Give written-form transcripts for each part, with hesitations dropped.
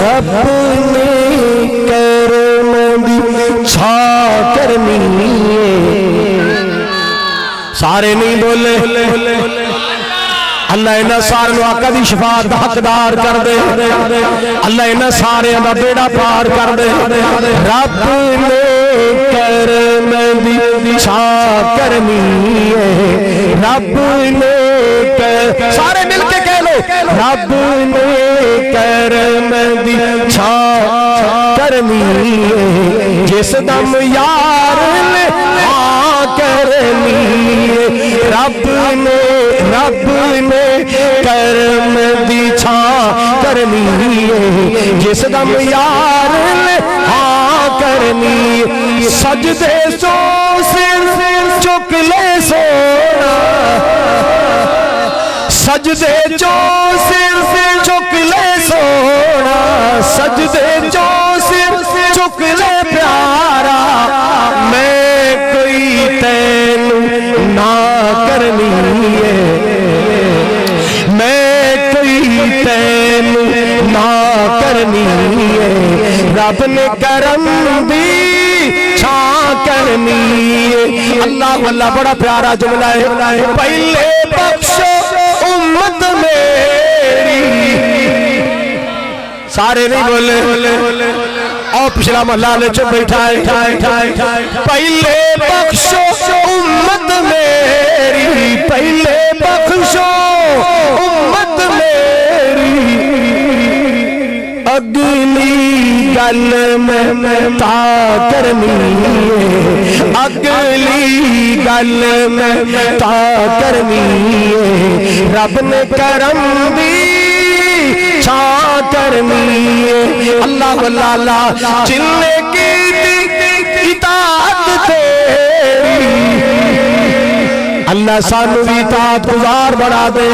رب نے کرم دی چھا کرنی سارے نہیں بولے اللہ انہاں سارے آقا دی شفاعت دا حقدار کر دے اللہ انہاں سارے دا بیڑا پار کر دے رب نے کرم دی چھا کرنی رب نے سارے مل کے کہہ لو رب نے کرم دی چھا کرنی جس دم یار نے ہاں کرنی رب نے کرم دی چھا کرنی جس دم یار نے ہاں کرنی سجدے سو سر چک لے سونا سجدے جو سر چک لے سونا سجدے جو سر چک لے پیارا میں کوئی تینو نہ کرنی ہے میں کوئی تینو نہ کرنی ہے رب نے کرم دی چھاں کرنی ہے اللہ واللہ بڑا پیارا جملہ ہے پہلے بخشو امت میری سارے نہیں بولے اور پچھلا محلہ لے چپ بیٹھا ہے پہلے بخشو امت میری پہلے بخشو امت میری اگلی گل میں تا کرنی اگلی گل میں تا کرنی رب نے کرم دی چھا کرنی اللہ واللہ جن نے کی اطاعت تیری اللہ سانو بھی اطاعت گزار بنا دے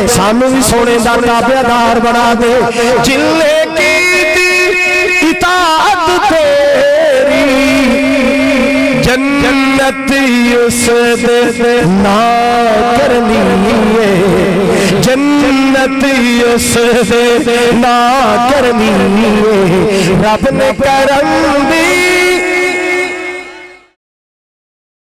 سانو بھی سونے دا تابعدار بنا دے جن نے کی اطاعت تیری جنت اس دے نہ کرنی ہے جنت اس دے نہ کرنی ہے رب نے کرم دی